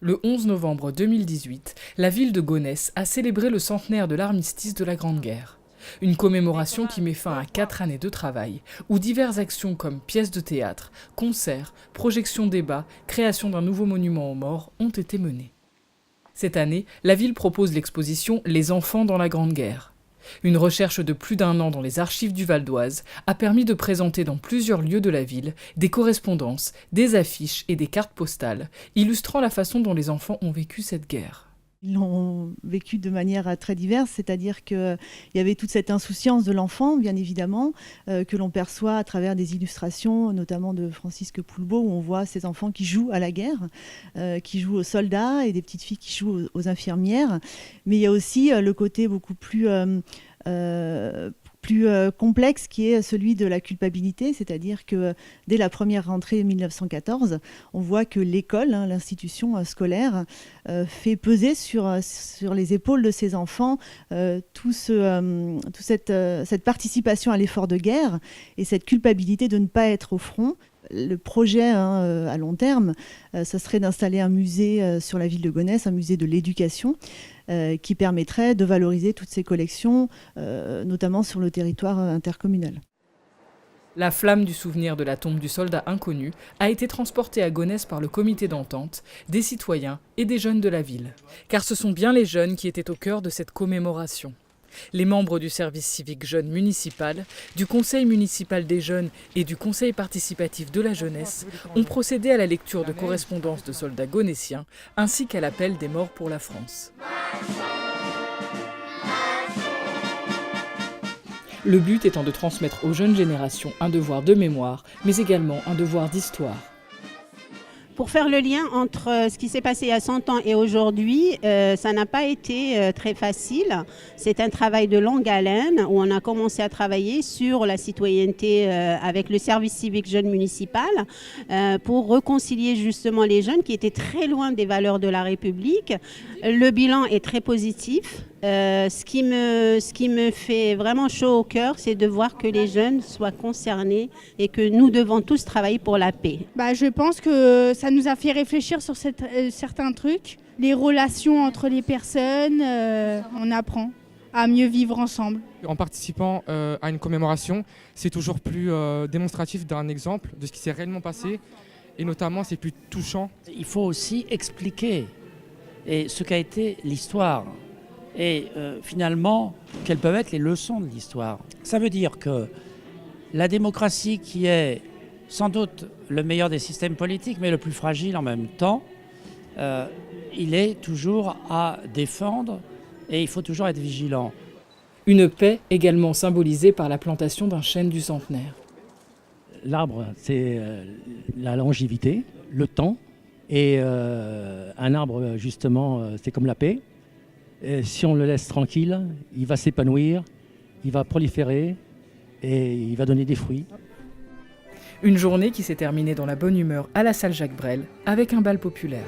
Le 11 novembre 2018, la ville de Gonesse a célébré le centenaire de l'armistice de la Grande Guerre. Une commémoration qui met fin à 4 années de travail, où diverses actions comme pièces de théâtre, concerts, projections débats, création d'un nouveau monument aux morts ont été menées. Cette année, la ville propose l'exposition « Les enfants dans la Grande Guerre ». Une recherche de plus d'1 an dans les archives du Val d'Oise a permis de présenter dans plusieurs lieux de la ville des correspondances, des affiches et des cartes postales, illustrant la façon dont les enfants ont vécu cette guerre. Ils l'ont vécu de manière très diverse, c'est-à-dire qu'il y avait toute cette insouciance de l'enfant, bien évidemment, que l'on perçoit à travers des illustrations, notamment de Francisque Poulbeau, où on voit ces enfants qui jouent à la guerre, qui jouent aux soldats, et des petites filles qui jouent aux infirmières. Mais il y a aussi le côté beaucoup plus complexe qui est celui de la culpabilité, c'est-à-dire que dès la première rentrée 1914, on voit que l'école, l'institution scolaire, fait peser sur les épaules de ces enfants toute cette participation à l'effort de guerre et cette culpabilité de ne pas être au front. Le projet à long terme, ce serait d'installer un musée sur la ville de Gonesse, un musée de l'éducation, qui permettrait de valoriser toutes ces collections, notamment sur le territoire intercommunal. La flamme du souvenir de la tombe du soldat inconnu a été transportée à Gonesse par le comité d'entente, des citoyens et des jeunes de la ville. Car ce sont bien les jeunes qui étaient au cœur de cette commémoration. Les membres du service civique jeune municipal, du conseil municipal des jeunes et du conseil participatif de la jeunesse ont procédé à la lecture de correspondances de soldats gonessiens ainsi qu'à l'appel des morts pour la France. Le but étant de transmettre aux jeunes générations un devoir de mémoire, mais également un devoir d'histoire. Pour faire le lien entre ce qui s'est passé il y a 100 ans et aujourd'hui, ça n'a pas été très facile. C'est un travail de longue haleine où on a commencé à travailler sur la citoyenneté avec le service civique jeune municipal pour réconcilier justement les jeunes qui étaient très loin des valeurs de la République. Le bilan est très positif. Ce qui me fait vraiment chaud au cœur, c'est de voir que les jeunes soient concernés et que nous devons tous travailler pour la paix. Je pense que ça nous a fait réfléchir sur certains trucs. Les relations entre les personnes, on apprend à mieux vivre ensemble. En participant à une commémoration, c'est toujours plus démonstratif d'un exemple de ce qui s'est réellement passé et notamment c'est plus touchant. Il faut aussi expliquer ce qu'a été l'histoire. Et finalement, quelles peuvent être les leçons de l'histoire. Ça veut dire que la démocratie, qui est sans doute le meilleur des systèmes politiques, mais le plus fragile en même temps, il est toujours à défendre et il faut toujours être vigilant. Une paix également symbolisée par la plantation d'un chêne du centenaire. L'arbre, c'est la longévité, le temps, et un arbre, justement, c'est comme la paix. Et si on le laisse tranquille, il va s'épanouir, il va proliférer et il va donner des fruits. Une journée qui s'est terminée dans la bonne humeur à la salle Jacques Brel avec un bal populaire.